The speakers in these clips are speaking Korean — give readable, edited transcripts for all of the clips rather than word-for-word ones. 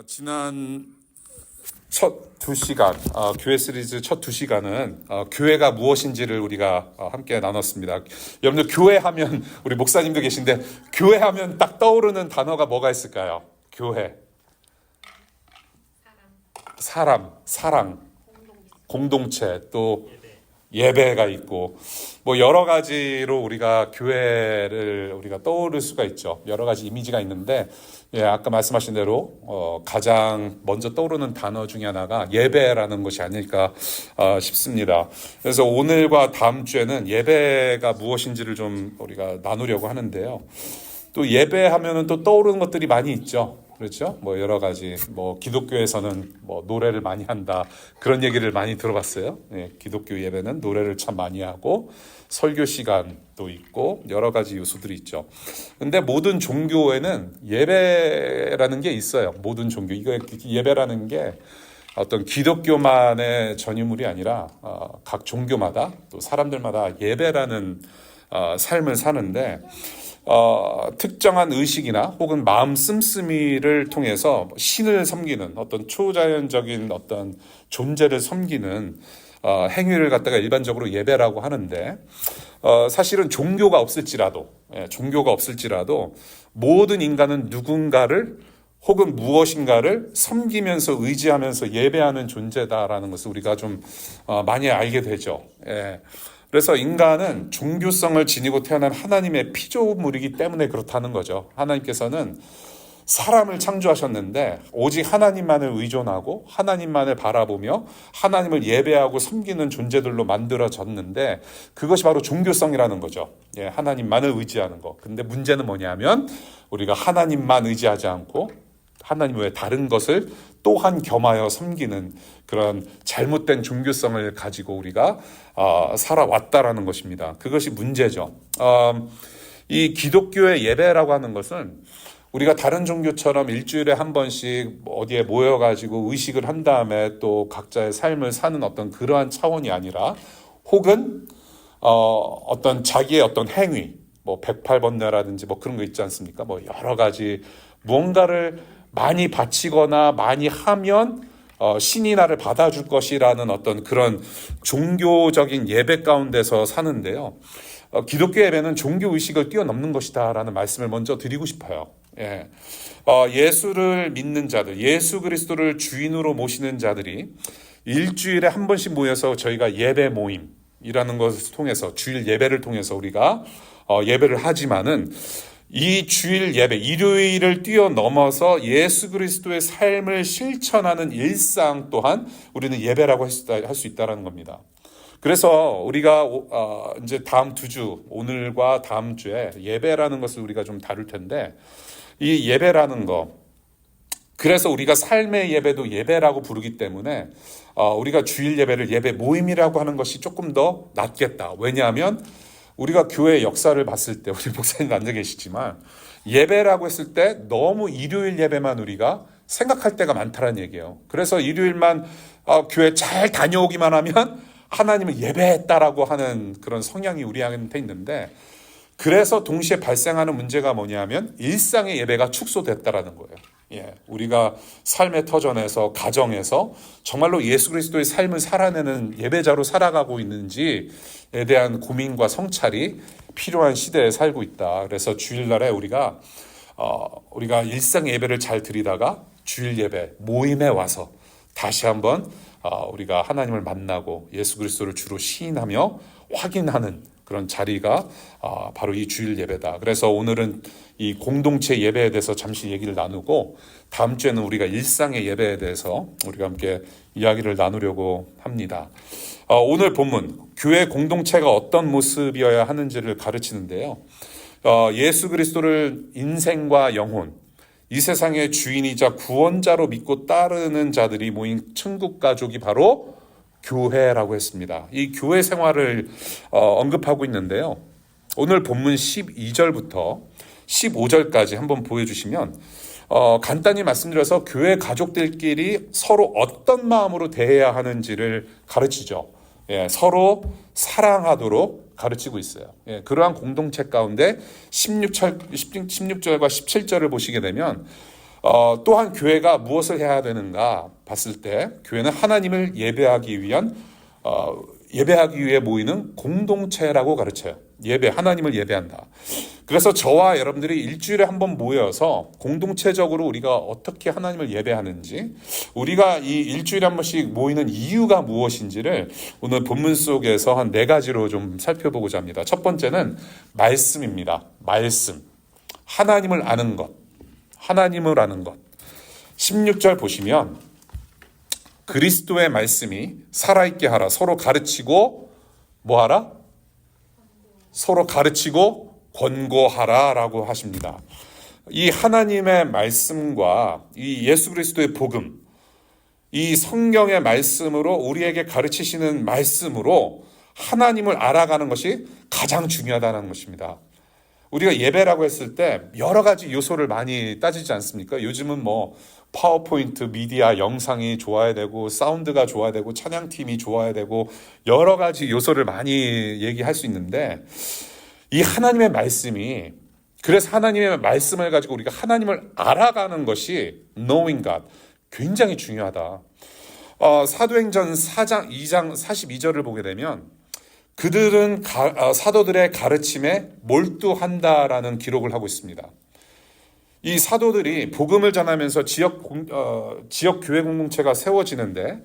지난 첫 2시간, 교회 시리즈 첫 2시간은 교회가 무엇인지를 우리가 함께 나눴습니다. 여러분들 교회하면, 우리 목사님도 계신데, 교회하면 딱 떠오르는 단어가 뭐가 있을까요? 교회. 사랑, 공동체, 또 예배가 있고, 뭐 여러 가지로 우리가 교회를 우리가 떠오를 수가 있죠. 여러 가지 이미지가 있는데, 아까 말씀하신 대로 가장 먼저 떠오르는 단어 중에 하나가 예배라는 것이 아닐까 싶습니다. 그래서 오늘과 다음 주에는 예배가 무엇인지를 좀 우리가 나누려고 하는데요. 또 예배하면은 또 떠오르는 것들이 많이 있죠. 그렇죠? 뭐 여러 가지, 뭐 기독교에서는 뭐 노래를 많이 한다, 그런 얘기를 많이 들어봤어요. 기독교 예배는 노래를 참 많이 하고 설교 시간도 있고 여러 가지 요소들이 있죠. 근데 모든 종교에는 예배라는 게 있어요. 모든 종교, 이거 예배라는 게 어떤 기독교만의 전유물이 아니라 각 종교마다 또 사람들마다 예배라는 삶을 사는데, 특정한 의식이나 혹은 마음 씀씀이를 통해서 신을 섬기는 어떤 초자연적인 어떤 존재를 섬기는 행위를 갖다가 일반적으로 예배라고 하는데, 사실은 종교가 없을지라도 모든 인간은 누군가를 혹은 무엇인가를 섬기면서 의지하면서 예배하는 존재다라는 것을 우리가 좀 많이 알게 되죠. 그래서 인간은 종교성을 지니고 태어난 하나님의 피조물이기 때문에 그렇다는 거죠. 하나님께서는 사람을 창조하셨는데 오직 하나님만을 의존하고 하나님만을 바라보며 하나님을 예배하고 섬기는 존재들로 만들어졌는데, 그것이 바로 종교성이라는 거죠. 하나님만을 의지하는 거. 근데 문제는 뭐냐면 우리가 하나님만 의지하지 않고 하나님 외에 다른 것을 또한 겸하여 섬기는 그런 잘못된 종교성을 가지고 우리가 살아왔다라는 것입니다. 그것이 문제죠. 이 기독교의 예배라고 하는 것은 우리가 다른 종교처럼 일주일에 한 번씩 어디에 모여가지고 의식을 한 다음에 또 각자의 삶을 사는 어떤 그러한 차원이 아니라, 혹은 어떤 자기의 어떤 행위, 뭐 108번뇌라든지 뭐 그런 거 있지 않습니까? 뭐 여러 가지 무언가를 많이 바치거나 많이 하면 신이 나를 받아줄 것이라는 어떤 그런 종교적인 예배 가운데서 사는데요. 기독교 예배는 종교 의식을 뛰어넘는 것이다라는 말씀을 먼저 드리고 싶어요. 예수를 믿는 자들, 예수 그리스도를 주인으로 모시는 자들이 일주일에 한 번씩 모여서 저희가 예배 모임이라는 것을 통해서, 주일 예배를 통해서 우리가 예배를 하지만은, 이 주일 예배, 일요일을 뛰어넘어서 예수 그리스도의 삶을 실천하는 일상 또한 우리는 예배라고 할 수 있다는 겁니다. 그래서 우리가 이제 다음 2주, 오늘과 다음 주에 예배라는 것을 우리가 좀 다룰 텐데, 이 예배라는 거, 그래서 우리가 삶의 예배도 예배라고 부르기 때문에 우리가 주일 예배를 예배 모임이라고 하는 것이 조금 더 낫겠다. 왜냐하면 우리가 교회 역사를 봤을 때, 우리 목사님 앉아 계시지만, 예배라고 했을 때 너무 일요일 예배만 우리가 생각할 때가 많다는 얘기예요. 그래서 일요일만 교회 잘 다녀오기만 하면 하나님을 예배했다라고 하는 그런 성향이 우리한테 있는데, 그래서 동시에 발생하는 문제가 뭐냐면 일상의 예배가 축소됐다라는 거예요. 우리가 삶의 터전에서, 가정에서 정말로 예수 그리스도의 삶을 살아내는 예배자로 살아가고 있는지에 대한 고민과 성찰이 필요한 시대에 살고 있다. 그래서 주일날에 우리가 일상 예배를 잘 드리다가 주일 예배 모임에 와서 다시 한번 우리가 하나님을 만나고 예수 그리스도를 주로 시인하며 확인하는 그런 자리가 바로 이 주일 예배다. 그래서 오늘은 이 공동체 예배에 대해서 잠시 얘기를 나누고, 다음 주에는 우리가 일상의 예배에 대해서 우리가 함께 이야기를 나누려고 합니다. 오늘 본문, 교회 공동체가 어떤 모습이어야 하는지를 가르치는데요. 예수 그리스도를 인생과 영혼, 이 세상의 주인이자 구원자로 믿고 따르는 자들이 모인 천국 가족이 바로 교회라고 했습니다. 이 교회 생활을 언급하고 있는데요. 오늘 본문 12절부터 15절까지 한번 보여주시면, 간단히 말씀드려서 교회 가족들끼리 서로 어떤 마음으로 대해야 하는지를 가르치죠. 서로 사랑하도록 가르치고 있어요. 그러한 공동체 가운데 16절과 17절을 보시게 되면 또한 교회가 무엇을 해야 되는가 봤을 때 교회는 하나님을 예배하기 위해 모이는 공동체라고 가르쳐요. 하나님을 예배한다. 그래서 저와 여러분들이 일주일에 한 번 모여서 공동체적으로 우리가 어떻게 하나님을 예배하는지, 우리가 이 일주일에 한 번씩 모이는 이유가 무엇인지를 오늘 본문 속에서 한 4가지로 좀 살펴보고자 합니다. 첫 번째는 말씀입니다. 말씀. 하나님을 아는 것. 하나님을 아는 것. 16절 보시면 그리스도의 말씀이 살아있게 하라. 서로 가르치고 뭐 하라? 서로 가르치고 권고하라 라고 하십니다. 이 하나님의 말씀과 이 예수 그리스도의 복음, 이 성경의 말씀으로 우리에게 가르치시는 말씀으로 하나님을 알아가는 것이 가장 중요하다는 것입니다. 우리가 예배라고 했을 때 여러 가지 요소를 많이 따지지 않습니까? 요즘은 뭐 파워포인트, 미디어, 영상이 좋아야 되고 사운드가 좋아야 되고 찬양팀이 좋아야 되고 여러 가지 요소를 많이 얘기할 수 있는데 이 하나님의 말씀이, 그래서 하나님의 말씀을 가지고 우리가 하나님을 알아가는 것이 knowing God, 굉장히 중요하다. 사도행전 4장 2장 42절을 보게 되면 그들은 사도들의 가르침에 몰두한다라는 기록을 하고 있습니다. 이 사도들이 복음을 전하면서 지역 교회 공동체가 세워지는데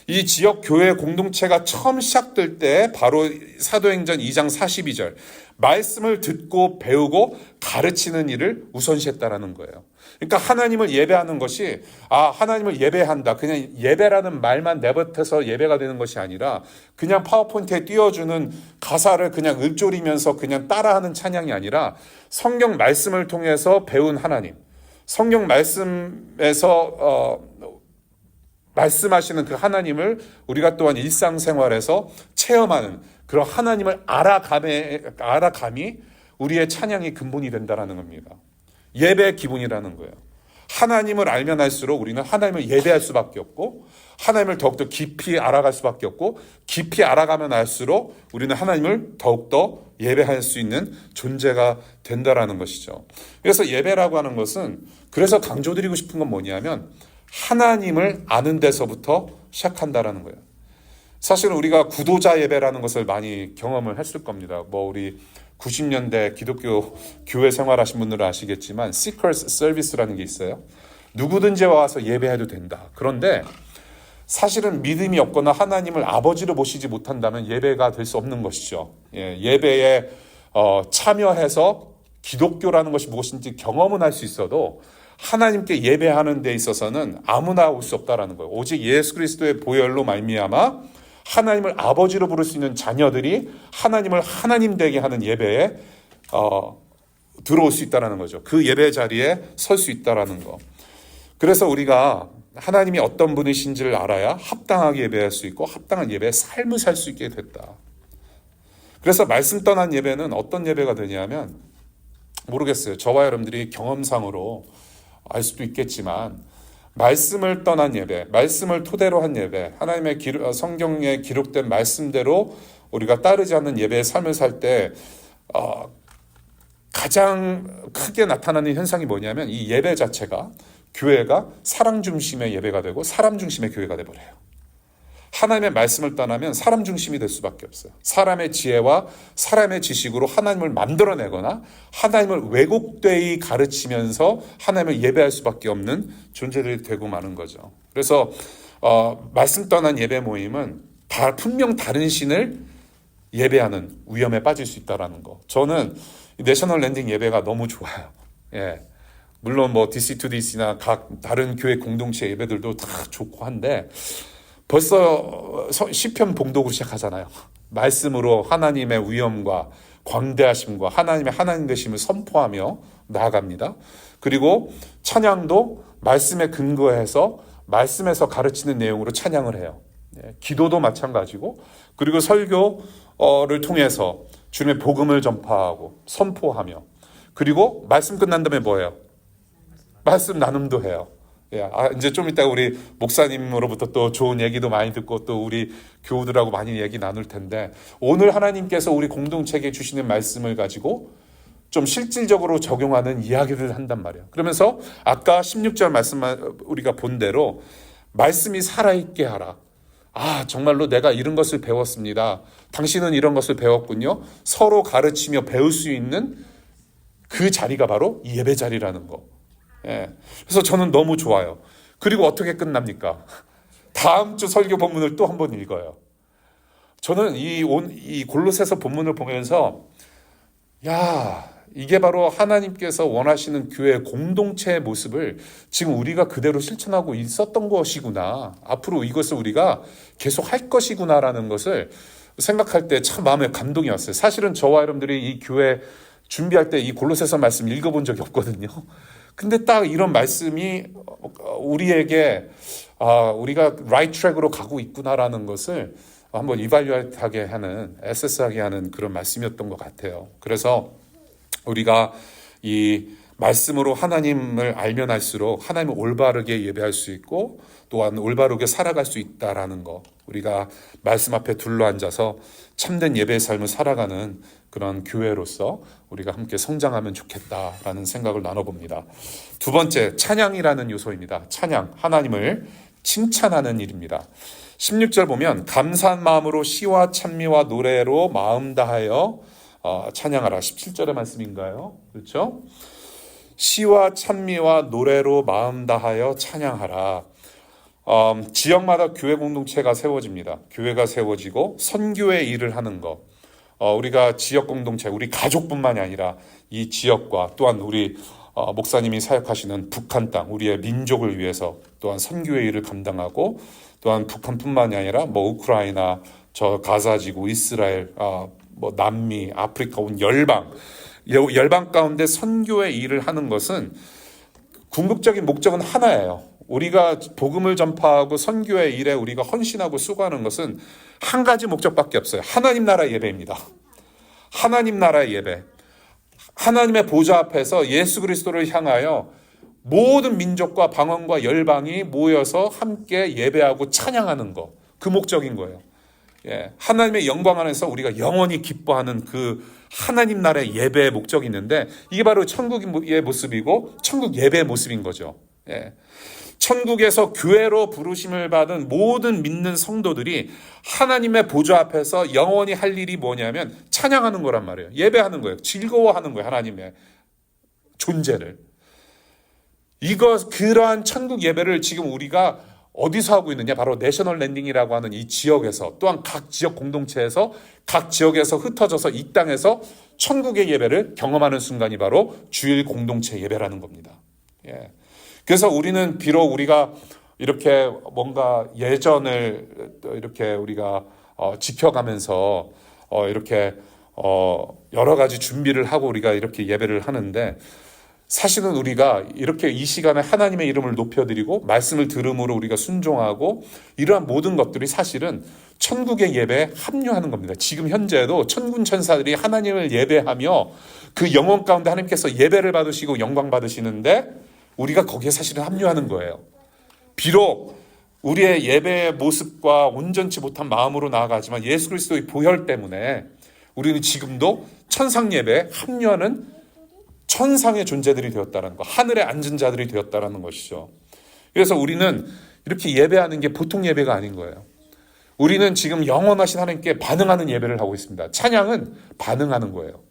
이 지역 교회 공동체가 처음 시작될 때 바로 사도행전 2장 42절 말씀을 듣고 배우고 가르치는 일을 우선시했다라는 거예요. 그러니까 하나님을 예배하는 것이 하나님을 예배한다. 그냥 예배라는 말만 내뱉어서 예배가 되는 것이 아니라 그냥 파워포인트에 띄워주는 가사를 그냥 읊조리면서 그냥 따라하는 찬양이 아니라 성경 말씀을 통해서 배운 하나님, 성경 말씀에서 말씀하시는 그 하나님을 우리가 또한 일상생활에서 체험하는 그런 하나님을 알아감이 우리의 찬양의 근본이 된다는 겁니다. 예배의 기본이라는 거예요. 하나님을 알면 할수록 우리는 하나님을 예배할 수밖에 없고 하나님을 더욱더 깊이 알아갈 수밖에 없고 깊이 알아가면 알수록 우리는 하나님을 더욱더 예배할 수 있는 존재가 된다라는 것이죠. 그래서 예배라고 하는 것은, 그래서 강조드리고 싶은 건 뭐냐면 하나님을 아는 데서부터 시작한다라는 거예요. 사실은 우리가 구도자 예배라는 것을 많이 경험을 했을 겁니다. 우리 90년대 기독교 교회 생활하신 분들은 아시겠지만 Seekers Service라는 게 있어요. 누구든지 와서 예배해도 된다. 그런데 사실은 믿음이 없거나 하나님을 아버지로 모시지 못한다면 예배가 될 수 없는 것이죠. 예배에 참여해서 기독교라는 것이 무엇인지 경험은 할 수 있어도 하나님께 예배하는 데 있어서는 아무나 올 수 없다라는 거예요. 오직 예수 그리스도의 보혈로 말미암아 하나님을 아버지로 부를 수 있는 자녀들이 하나님을 하나님 되게 하는 예배에 들어올 수 있다는 거죠. 그 예배 자리에 설 수 있다는 거. 그래서 우리가 하나님이 어떤 분이신지를 알아야 합당하게 예배할 수 있고 합당한 예배의 삶을 살 수 있게 됐다. 그래서 말씀 떠난 예배는 어떤 예배가 되냐면, 모르겠어요. 저와 여러분들이 경험상으로 알 수도 있겠지만 말씀을 떠난 예배, 말씀을 토대로 한 예배, 하나님의 성경에 기록된 말씀대로 우리가 따르지 않는 예배의 삶을 살 때 가장 크게 나타나는 현상이 뭐냐면 이 예배 자체가, 교회가 사랑 중심의 예배가 되고 사람 중심의 교회가 되어버려요. 하나님의 말씀을 떠나면 사람 중심이 될 수밖에 없어요. 사람의 지혜와 사람의 지식으로 하나님을 만들어내거나 하나님을 왜곡되이 가르치면서 하나님을 예배할 수밖에 없는 존재들이 되고 마는 거죠. 그래서 말씀 떠난 예배 모임은 분명 다른 신을 예배하는 위험에 빠질 수 있다는 거. 저는 내셔널 랜딩 예배가 너무 좋아요. 물론 DC2DC나 각 다른 교회 공동체 예배들도 다 좋고 한데 벌써 시편 봉독으로 시작하잖아요. 말씀으로 하나님의 위엄과 광대하심과 하나님의 하나님 되심을 선포하며 나아갑니다. 그리고 찬양도 말씀에 근거해서 말씀에서 가르치는 내용으로 찬양을 해요. 기도도 마찬가지고, 그리고 설교를 통해서 주님의 복음을 전파하고 선포하며, 그리고 말씀 끝난 다음에 뭐예요? 말씀 나눔도 해요. 이제 좀 이따 우리 목사님으로부터 또 좋은 얘기도 많이 듣고 또 우리 교우들하고 많이 얘기 나눌 텐데, 오늘 하나님께서 우리 공동체에 주시는 말씀을 가지고 좀 실질적으로 적용하는 이야기를 한단 말이에요. 그러면서 아까 16절 말씀 우리가 본 대로 말씀이 살아있게 하라. 아, 정말로 내가 이런 것을 배웠습니다. 당신은 이런 것을 배웠군요. 서로 가르치며 배울 수 있는 그 자리가 바로 예배 자리라는 거. 예. 그래서 저는 너무 좋아요. 그리고 어떻게 끝납니까? 다음 주 설교 본문을 또 한 번 읽어요. 저는 이 골로새서 본문을 보면서 야, 이게 바로 하나님께서 원하시는 교회 공동체의 모습을 지금 우리가 그대로 실천하고 있었던 것이구나. 앞으로 이것을 우리가 계속 할 것이구나라는 것을 생각할 때 참 마음에 감동이 왔어요. 사실은 저와 여러분들이 이 교회 준비할 때 이 골로새서 말씀 읽어본 적이 없거든요. 근데 딱 이런 말씀이 우리에게 우리가 right track으로 가고 있구나라는 것을 한번 이발유하게 하는, 에세스하게 하는 그런 말씀이었던 것 같아요. 그래서 우리가 이 말씀으로 하나님을 알면 알수록 하나님을 올바르게 예배할 수 있고 또한 올바르게 살아갈 수 있다라는 거, 우리가 말씀 앞에 둘러앉아서 참된 예배의 삶을 살아가는 그런 교회로서 우리가 함께 성장하면 좋겠다라는 생각을 나눠봅니다. 두 번째, 찬양이라는 요소입니다. 찬양, 하나님을 칭찬하는 일입니다. 16절 보면 감사한 마음으로 시와 찬미와 노래로 마음 다하여 찬양하라. 17절의 말씀인가요? 그렇죠? 시와 찬미와 노래로 마음 다하여 찬양하라. 지역마다 교회 공동체가 세워집니다. 교회가 세워지고 선교의 일을 하는 것. 우리가 지역 공동체, 우리 가족뿐만이 아니라 이 지역과 또한 우리 목사님이 사역하시는 북한 땅, 우리의 민족을 위해서 또한 선교의 일을 감당하고 또한 북한뿐만이 아니라 우크라이나, 저 가자지구, 이스라엘, 남미, 아프리카 온 열방 가운데 선교의 일을 하는 것은 궁극적인 목적은 하나예요. 우리가 복음을 전파하고 선교의 일에 우리가 헌신하고 수고하는 것은 한 가지 목적밖에 없어요. 하나님 나라 예배입니다. 하나님 나라의 예배. 하나님의 보좌 앞에서 예수 그리스도를 향하여 모든 민족과 방언과 열방이 모여서 함께 예배하고 찬양하는 것. 그 목적인 거예요. 예, 하나님의 영광 안에서 우리가 영원히 기뻐하는 그 하나님 나라의 예배의 목적이 있는데 이게 바로 천국의 모습이고 천국 예배의 모습인 거죠. 예. 천국에서 교회로 부르심을 받은 모든 믿는 성도들이 하나님의 보좌 앞에서 영원히 할 일이 뭐냐면 찬양하는 거란 말이에요. 예배하는 거예요. 즐거워하는 거예요. 하나님의 존재를. 그러한 천국 예배를 지금 우리가 어디서 하고 있느냐? 바로 내셔널 랜딩이라고 하는 이 지역에서, 또한 각 지역 공동체에서, 각 지역에서 흩어져서 이 땅에서 천국의 예배를 경험하는 순간이 바로 주일 공동체 예배라는 겁니다. 예. 그래서 우리는 비록 우리가 이렇게 뭔가 예전을 이렇게 우리가 지켜가면서 이렇게 여러 가지 준비를 하고 우리가 이렇게 예배를 하는데, 사실은 우리가 이렇게 이 시간에 하나님의 이름을 높여드리고 말씀을 들음으로 우리가 순종하고 이러한 모든 것들이 사실은 천국의 예배에 합류하는 겁니다. 지금 현재도 천군 천사들이 하나님을 예배하며 그 영혼 가운데 하나님께서 예배를 받으시고 영광 받으시는데 우리가 거기에 사실은 합류하는 거예요. 비록 우리의 예배의 모습과 온전치 못한 마음으로 나아가지만 예수 그리스도의 보혈 때문에 우리는 지금도 천상 예배에 합류하는 천상의 존재들이 되었다는 것, 하늘에 앉은 자들이 되었다는 것이죠. 그래서 우리는 이렇게 예배하는 게 보통 예배가 아닌 거예요. 우리는 지금 영원하신 하나님께 반응하는 예배를 하고 있습니다. 찬양은 반응하는 거예요.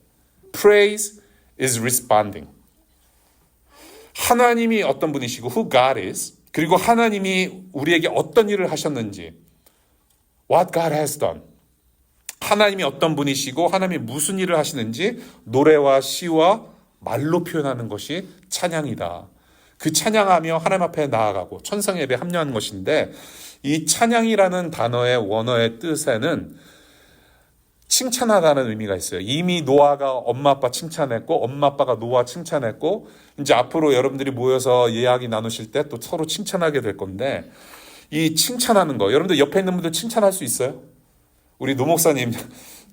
Praise is responding. 하나님이 어떤 분이시고 who God is, 그리고 하나님이 우리에게 어떤 일을 하셨는지, what God has done. 하나님이 어떤 분이시고 하나님이 무슨 일을 하시는지 노래와 시와 말로 표현하는 것이 찬양이다. 그 찬양하며 하나님 앞에 나아가고 천상 예배에 합류하는 것인데, 이 찬양이라는 단어의 원어의 뜻에는 칭찬하다는 의미가 있어요. 이미 노아가 엄마 아빠 칭찬했고 엄마 아빠가 노아 칭찬했고 이제 앞으로 여러분들이 모여서 이야기 나누실 때 또 서로 칭찬하게 될 건데, 이 칭찬하는 거, 여러분들 옆에 있는 분들 칭찬할 수 있어요? 우리 노 목사님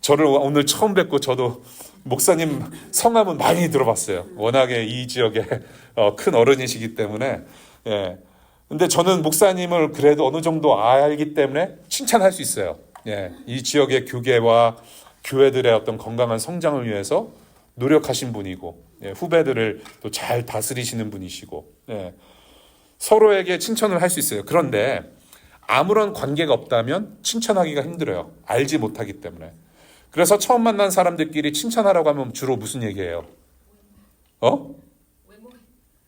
저를 오늘 처음 뵙고 저도 목사님 성함은 많이 들어봤어요. 워낙에 이 지역에 큰 어른이시기 때문에. 예. 근데 저는 목사님을 그래도 어느 정도 알기 때문에 칭찬할 수 있어요. 예. 이 지역의 교계와 교회들의 어떤 건강한 성장을 위해서 노력하신 분이고, 후배들을 또 잘 다스리시는 분이시고, 서로에게 칭찬을 할 수 있어요. 그런데 아무런 관계가 없다면 칭찬하기가 힘들어요. 알지 못하기 때문에. 그래서 처음 만난 사람들끼리 칭찬하라고 하면 주로 무슨 얘기예요?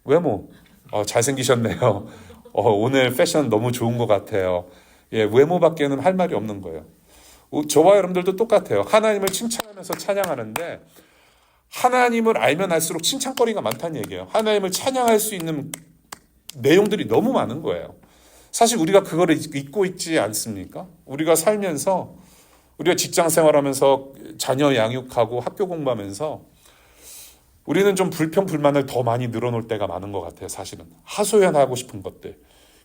외모. 잘생기셨네요. 오늘 패션 너무 좋은 것 같아요. 외모밖에는 할 말이 없는 거예요. 저와 여러분들도 똑같아요. 하나님을 칭찬하면서 찬양하는데 하나님을 알면 알수록 칭찬거리가 많다는 얘기예요. 하나님을 찬양할 수 있는 내용들이 너무 많은 거예요. 사실 우리가 그거를 잊고 있지 않습니까? 우리가 살면서 우리가 직장 생활하면서 자녀 양육하고 학교 공부하면서 우리는 좀 불평 불만을 더 많이 늘어놓을 때가 많은 것 같아요. 사실은 하소연하고 싶은 것들.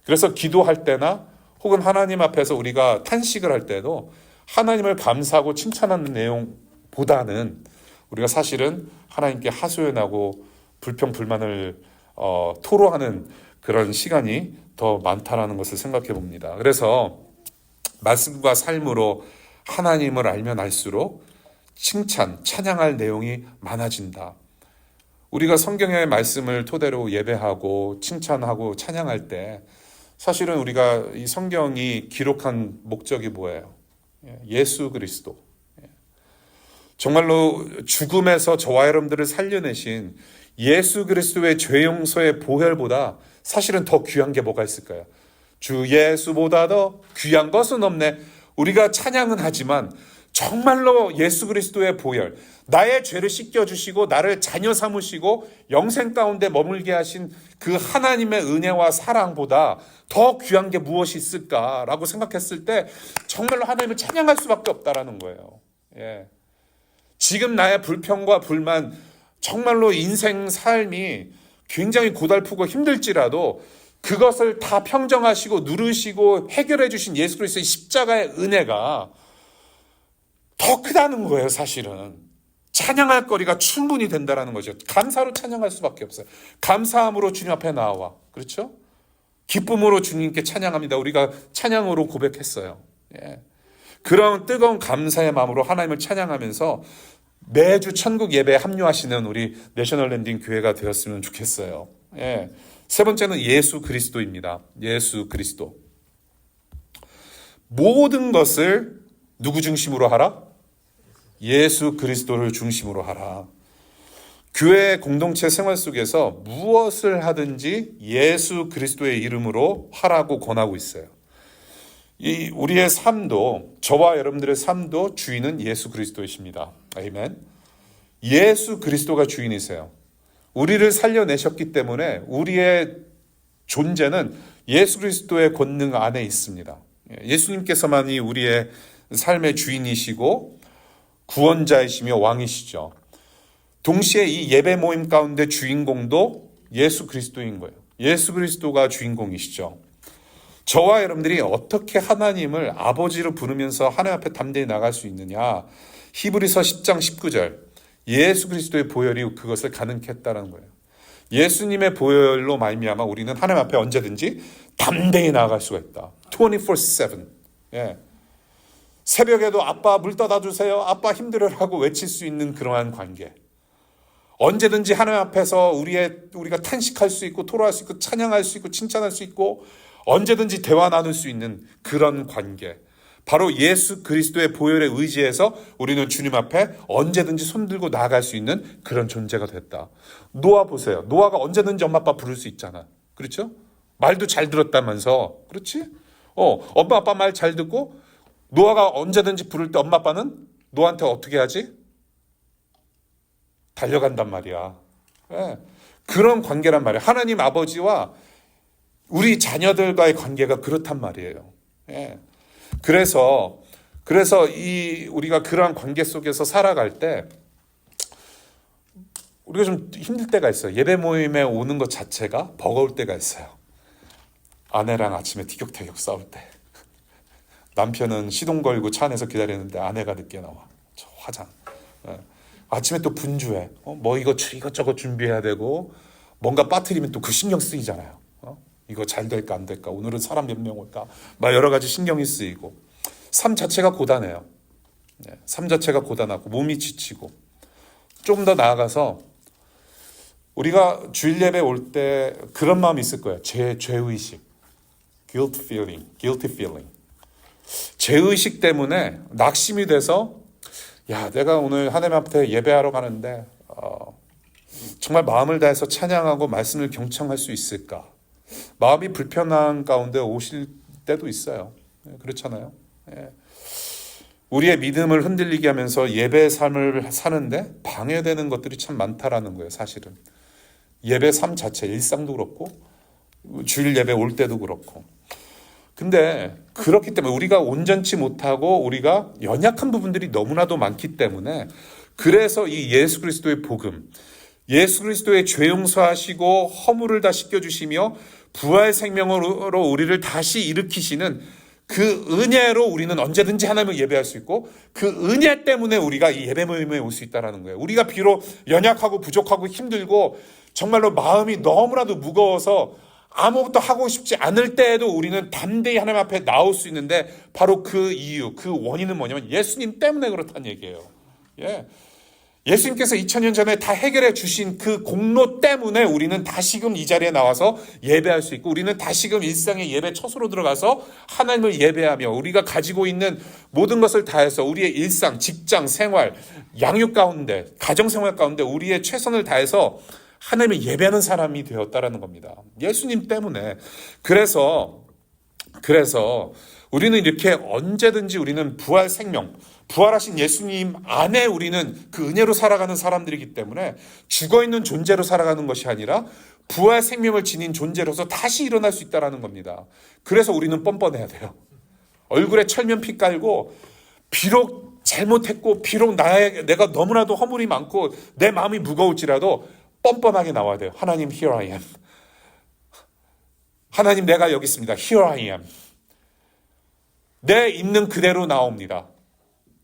그래서 기도할 때나 혹은 하나님 앞에서 우리가 탄식을 할 때도 하나님을 감사하고 칭찬하는 내용보다는 우리가 사실은 하나님께 하소연하고 불평 불만을 토로하는 그런 시간이 더 많다라는 것을 생각해 봅니다. 그래서 말씀과 삶으로 하나님을 알면 알수록 칭찬, 찬양할 내용이 많아진다. 우리가 성경의 말씀을 토대로 예배하고 칭찬하고 찬양할 때 사실은 우리가 이 성경이 기록한 목적이 뭐예요? 예수 그리스도. 정말로 죽음에서 저와 여러분들을 살려내신 예수 그리스도의 죄 용서의 보혈보다 사실은 더 귀한 게 뭐가 있을까요? 주 예수보다 더 귀한 것은 없네. 우리가 찬양은 하지만 정말로 예수 그리스도의 보혈, 나의 죄를 씻겨주시고 나를 자녀 삼으시고 영생 가운데 머물게 하신 그 하나님의 은혜와 사랑보다 더 귀한 게 무엇이 있을까라고 생각했을 때 정말로 하나님을 찬양할 수밖에 없다라는 거예요. 지금 나의 불평과 불만, 정말로 인생 삶이 굉장히 고달프고 힘들지라도 그것을 다 평정하시고 누르시고 해결해 주신 예수 그리스도의 십자가의 은혜가 더 크다는 거예요. 사실은 찬양할 거리가 충분히 된다는 거죠. 감사로 찬양할 수밖에 없어요. 감사함으로 주님 앞에 나와, 그렇죠? 기쁨으로 주님께 찬양합니다. 우리가 찬양으로 고백했어요. 그런 뜨거운 감사의 마음으로 하나님을 찬양하면서 매주 천국 예배에 합류하시는 우리 내셔널 랜딩 교회가 되었으면 좋겠어요. 세 번째는 예수 그리스도입니다. 예수 그리스도. 모든 것을 누구 중심으로 하라? 예수 그리스도를 중심으로 하라. 교회 공동체 생활 속에서 무엇을 하든지 예수 그리스도의 이름으로 하라고 권하고 있어요. 우리의 삶도, 저와 여러분들의 삶도 주인은 예수 그리스도이십니다. 아멘. 예수 그리스도가 주인이세요. 우리를 살려내셨기 때문에 우리의 존재는 예수 그리스도의 권능 안에 있습니다. 예수님께서만이 우리의 삶의 주인이시고 구원자이시며 왕이시죠. 동시에 이 예배 모임 가운데 주인공도 예수 그리스도인 거예요. 예수 그리스도가 주인공이시죠. 저와 여러분들이 어떻게 하나님을 아버지로 부르면서 하나님 앞에 담대히 나갈 수 있느냐. 히브리서 10장 19절. 예수 그리스도의 보혈이 그것을 가능케 했다는 거예요. 예수님의 보혈로 말미암아 우리는 하나님 앞에 언제든지 담대히 나아갈 수가 있다. 24/7. 새벽에도 아빠 물 떠다 주세요. 아빠 힘들어라고 외칠 수 있는 그러한 관계. 언제든지 하나님 앞에서 우리가 탄식할 수 있고 토로할 수 있고 찬양할 수 있고 칭찬할 수 있고 언제든지 대화 나눌 수 있는 그런 관계. 바로 예수 그리스도의 보혈에 의지해서 우리는 주님 앞에 언제든지 손들고 나아갈 수 있는 그런 존재가 됐다. 노아 보세요. 노아가 언제든지 엄마 아빠 부를 수 있잖아. 그렇죠? 말도 잘 들었다면서. 그렇지? 엄마 아빠 말 잘 듣고 노아가 언제든지 부를 때 엄마 아빠는 노아한테 어떻게 하지? 달려간단 말이야. 그런 관계란 말이야. 하나님 아버지와 우리 자녀들과의 관계가 그렇단 말이에요. 그래서 우리가 그러한 관계 속에서 살아갈 때 우리가 좀 힘들 때가 있어요. 예배 모임에 오는 것 자체가 버거울 때가 있어요. 아내랑 아침에 티격태격 싸울 때, 남편은 시동 걸고 차 안에서 기다리는데 아내가 늦게 나와. 저 화장. 아침에 또 분주해. 뭐 이것저것 준비해야 되고 뭔가 빠뜨리면 또 그 신경 쓰이잖아요. 이거 잘 될까 안 될까? 오늘은 사람 몇 명 올까? 막 여러 가지 신경이 쓰이고 삶 자체가 고단해요. 삶 자체가 고단하고 몸이 지치고 좀 더 나아가서 우리가 주일 예배 올 때 그런 마음이 있을 거예요. 죄의식, guilty feeling. 죄의식 때문에 낙심이 돼서 야, 내가 오늘 하나님 앞에 예배하러 가는데 정말 마음을 다해서 찬양하고 말씀을 경청할 수 있을까? 마음이 불편한 가운데 오실 때도 있어요. 그렇잖아요. 예. 우리의 믿음을 흔들리게 하면서 예배의 삶을 사는데 방해되는 것들이 참 많다라는 거예요. 사실은 예배 삶 자체, 일상도 그렇고 주일 예배 올 때도 그렇고. 근데 그렇기 때문에 우리가 온전치 못하고 우리가 연약한 부분들이 너무나도 많기 때문에 그래서 이 예수 그리스도의 복음, 예수 그리스도의 죄 용서하시고 허물을 다 씻겨주시며 부활 생명으로 우리를 다시 일으키시는 그 은혜로 우리는 언제든지 하나님을 예배할 수 있고 그 은혜 때문에 우리가 이 예배 모임에 올 수 있다는 거예요. 우리가 비록 연약하고 부족하고 힘들고 정말로 마음이 너무나도 무거워서 아무것도 하고 싶지 않을 때에도 우리는 담대히 하나님 앞에 나올 수 있는데 바로 그 이유, 그 원인은 뭐냐면 예수님 때문에 그렇다는 얘기예요. 예. 예수님께서 2000년 전에 다 해결해 주신 그 공로 때문에 우리는 다시금 이 자리에 나와서 예배할 수 있고 우리는 다시금 일상의 예배 처소로 들어가서 하나님을 예배하며 우리가 가지고 있는 모든 것을 다해서 우리의 일상, 직장, 생활, 양육 가운데, 가정생활 가운데 우리의 최선을 다해서 하나님을 예배하는 사람이 되었다라는 겁니다. 예수님 때문에. 그래서 우리는 이렇게 언제든지 우리는 부활 생명, 부활하신 예수님 안에 우리는 그 은혜로 살아가는 사람들이기 때문에 죽어있는 존재로 살아가는 것이 아니라 부활 생명을 지닌 존재로서 다시 일어날 수 있다는 겁니다. 그래서 우리는 뻔뻔해야 돼요. 얼굴에 철면피 깔고 비록 잘못했고 비록 내가 너무나도 허물이 많고 내 마음이 무거울지라도 뻔뻔하게 나와야 돼요. 하나님, here I am. 하나님, 내가 여기 있습니다. Here I am. 내 있는 그대로 나옵니다.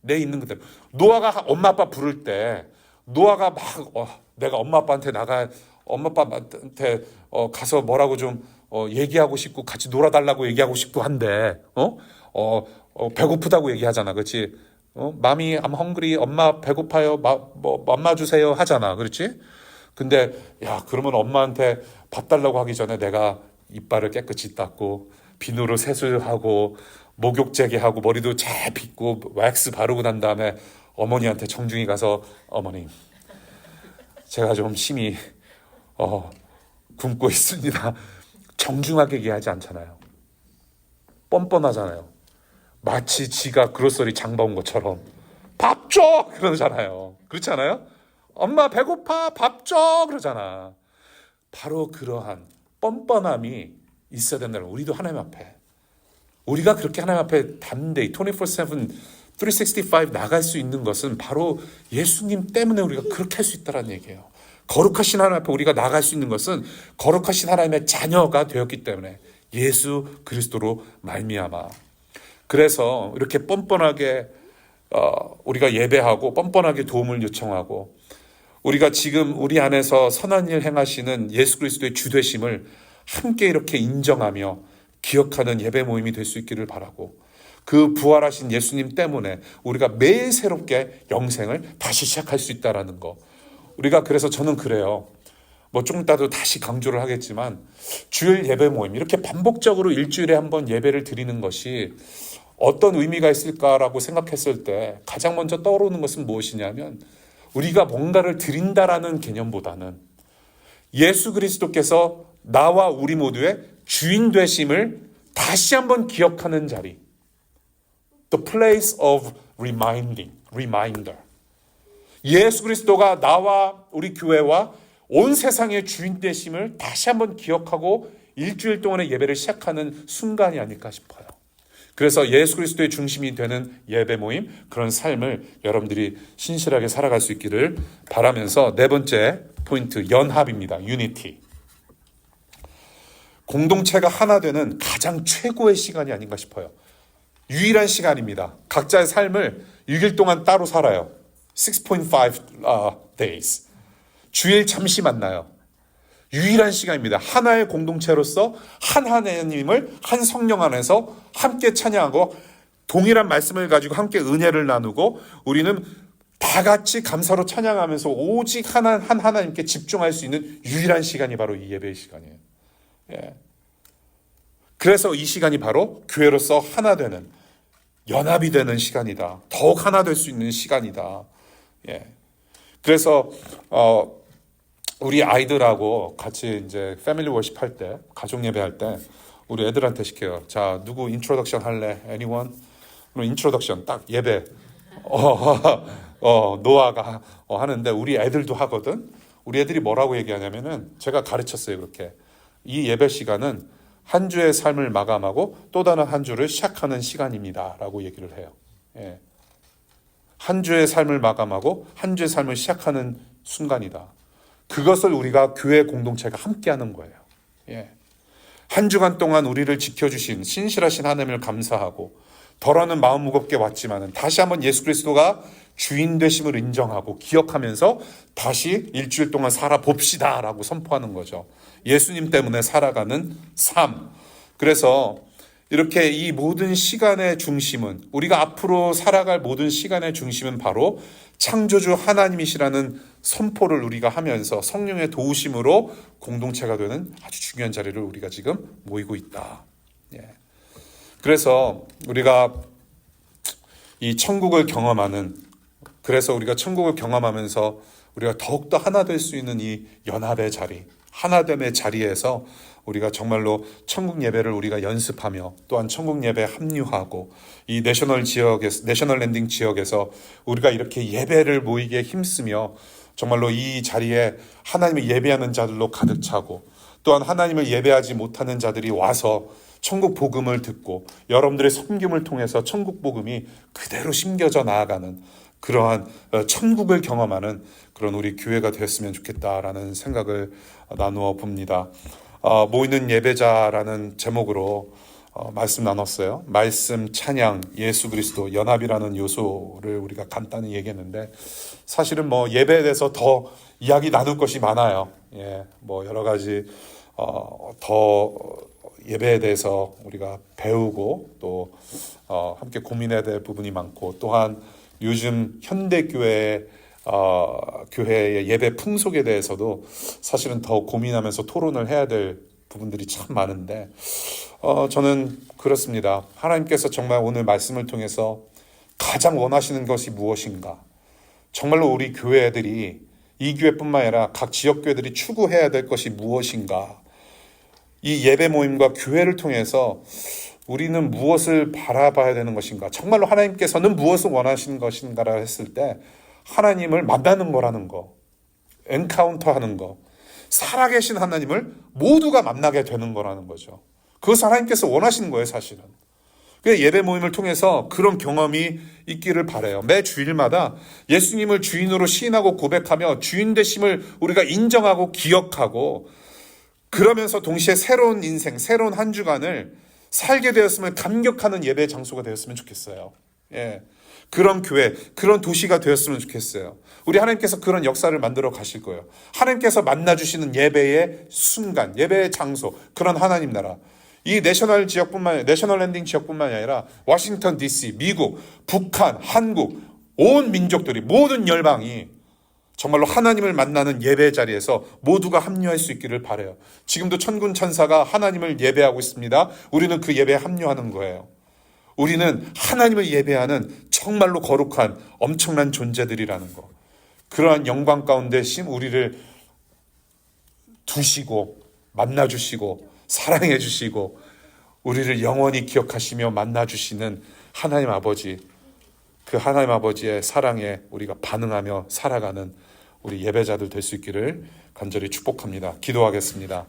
내 있는 그대로. 노아가 엄마 아빠 부를 때 노아가 막 내가 엄마 아빠한테 가서 뭐라고 좀 얘기하고 싶고 같이 놀아달라고 얘기하고 싶고 한데 배고프다고 얘기하잖아. 그렇지? 마미 I'm hungry. 엄마 배고파요. 맘마 주세요 하잖아. 그렇지? 근데 야, 그러면 엄마한테 밥 달라고 하기 전에 내가 이빨을 깨끗이 닦고 비누로 세수하고 목욕제게 하고 머리도 잘 빗고 왁스 바르고 난 다음에 어머니한테 정중히 가서 어머님, 제가 좀 심히 굶고 있습니다. 정중하게 얘기하지 않잖아요. 뻔뻔하잖아요. 마치 지가 그로서리 장 봐온 것처럼 밥 줘! 그러잖아요. 그렇지 않아요? 엄마 배고파 밥 줘! 그러잖아. 바로 그러한 뻔뻔함이 있어야 된다는 거예요. 우리도 하나님 앞에. 우리가 그렇게 하나님 앞에 담대히 24/7, 365 나갈 수 있는 것은 바로 예수님 때문에 우리가 그렇게 할 수 있다는 얘기예요. 거룩하신 하나님 앞에 우리가 나갈 수 있는 것은 거룩하신 하나님의 자녀가 되었기 때문에 예수 그리스도로 말미암아. 그래서 이렇게 뻔뻔하게 우리가 예배하고 뻔뻔하게 도움을 요청하고 우리가 지금 우리 안에서 선한 일 행하시는 예수 그리스도의 주되심을 함께 이렇게 인정하며 기억하는 예배 모임이 될 수 있기를 바라고 그 부활하신 예수님 때문에 우리가 매일 새롭게 영생을 다시 시작할 수 있다는 거. 우리가 그래서 저는 그래요. 좀 이따도 다시 강조를 하겠지만 주일 예배 모임 이렇게 반복적으로 일주일에 한 번 예배를 드리는 것이 어떤 의미가 있을까라고 생각했을 때 가장 먼저 떠오르는 것은 무엇이냐면 우리가 뭔가를 드린다라는 개념보다는 예수 그리스도께서 나와 우리 모두의 주인 되심을 다시 한번 기억하는 자리. The place of reminder. 예수 그리스도가 나와 우리 교회와 온 세상의 주인 되심을 다시 한번 기억하고 일주일 동안의 예배를 시작하는 순간이 아닐까 싶어요. 그래서 예수 그리스도의 중심이 되는 예배 모임, 그런 삶을 여러분들이 신실하게 살아갈 수 있기를 바라면서 네 번째 포인트, 연합입니다. 유니티. 공동체가 하나 되는 가장 최고의 시간이 아닌가 싶어요. 유일한 시간입니다. 각자의 삶을 6일 동안 따로 살아요. 6.5 days. 주일 잠시 만나요. 유일한 시간입니다. 하나의 공동체로서 한 하나님을 한 성령 안에서 함께 찬양하고 동일한 말씀을 가지고 함께 은혜를 나누고 우리는 다 같이 감사로 찬양하면서 오직 한 하나님께 집중할 수 있는 유일한 시간이 바로 이 예배의 시간이에요. 예. 그래서 이 시간이 바로 교회로서 하나 되는, 연합이 되는 시간이다. 더욱 하나 될 수 있는 시간이다. 예. 그래서 우리 아이들하고 같이 이제 패밀리 워십 할 때, 가족 예배할 때 우리 애들한테 시켜요. 자, 누구 인트로덕션 할래? Anyone? 그럼 인트로덕션 딱 예배. 노아가 하는데 우리 애들도 하거든. 우리 애들이 뭐라고 얘기하냐면은 제가 가르쳤어요. 그렇게. 이 예배 시간은 한 주의 삶을 마감하고 또 다른 한 주를 시작하는 시간입니다. 라고 얘기를 해요. 예. 한 주의 삶을 마감하고 한 주의 삶을 시작하는 순간이다. 그것을 우리가 교회 공동체가 함께하는 거예요. 예. 한 주간 동안 우리를 지켜주신 신실하신 하나님을 감사하고 덜어는 마음 무겁게 왔지만은 다시 한번 예수 그리스도가 주인 되심을 인정하고 기억하면서 다시 일주일 동안 살아봅시다 라고 선포하는 거죠. 예수님 때문에 살아가는 삶. 그래서 이렇게 이 모든 시간의 중심은, 우리가 앞으로 살아갈 모든 시간의 중심은 바로 창조주 하나님이시라는 선포를 우리가 하면서 성령의 도우심으로 공동체가 되는 아주 중요한 자리를 우리가 지금 모이고 있다. 예. 그래서 우리가 이 천국을 경험하는, 그래서 우리가 천국을 경험하면서 우리가 더욱더 하나 될 수 있는 이 연합의 자리, 하나됨의 자리에서 우리가 정말로 천국 예배를 우리가 연습하며 또한 천국 예배에 합류하고 이 내셔널 랜딩 지역에서 우리가 이렇게 예배를 모이게 힘쓰며 정말로 이 자리에 하나님을 예배하는 자들로 가득 차고 또한 하나님을 예배하지 못하는 자들이 와서 천국 복음을 듣고 여러분들의 섬김을 통해서 천국 복음이 그대로 심겨져 나아가는 그러한 천국을 경험하는 그런 우리 교회가 되었으면 좋겠다라는 생각을 나누어 봅니다. 모이는 예배자라는 제목으로 말씀 나눴어요. 말씀, 찬양, 예수 그리스도, 연합이라는 요소를 우리가 간단히 얘기했는데 사실은 뭐 예배에 대해서 더 이야기 나눌 것이 많아요. 예, 뭐 여러 가지 더 예배에 대해서 우리가 배우고 또 함께 고민해야 될 부분이 많고 또한 요즘 현대교회 교회의 예배 풍속에 대해서도 사실은 더 고민하면서 토론을 해야 될 부분들이 참 많은데 저는 그렇습니다. 하나님께서 정말 오늘 말씀을 통해서 가장 원하시는 것이 무엇인가? 정말로 우리 교회들이 이 교회뿐만 아니라 각 지역교회들이 추구해야 될 것이 무엇인가? 이 예배 모임과 교회를 통해서 우리는 무엇을 바라봐야 되는 것인가? 정말로 하나님께서는 무엇을 원하시는 것인가라 했을 때 하나님을 만나는 거라는 거, 엔카운터하는 거, 살아계신 하나님을 모두가 만나게 되는 거라는 거죠. 그것을 하나님께서 원하시는 거예요, 사실은. 그래서 예배 모임을 통해서 그런 경험이 있기를 바라요. 매 주일마다 예수님을 주인으로 시인하고 고백하며 주인 되심을 우리가 인정하고 기억하고 그러면서 동시에 새로운 인생, 새로운 한 주간을 살게 되었으면 감격하는 예배 장소가 되었으면 좋겠어요. 예. 그런 교회, 그런 도시가 되었으면 좋겠어요. 우리 하나님께서 그런 역사를 만들어 가실 거예요. 하나님께서 만나주시는 예배의 순간, 예배의 장소, 그런 하나님 나라. 이 내셔널 랜딩 지역뿐만이 아니라 워싱턴 DC, 미국, 북한, 한국, 온 민족들이, 모든 열방이 정말로 하나님을 만나는 예배 자리에서 모두가 합류할 수 있기를 바라요. 지금도 천군 천사가 하나님을 예배하고 있습니다. 우리는 그 예배에 합류하는 거예요. 우리는 하나님을 예배하는 정말로 거룩한 엄청난 존재들이라는 거. 그러한 영광 가운데 우리를 두시고 만나주시고 사랑해주시고 우리를 영원히 기억하시며 만나주시는 하나님 아버지, 그 하나님 아버지의 사랑에 우리가 반응하며 살아가는 우리 예배자들 될 수 있기를 간절히 축복합니다. 기도하겠습니다.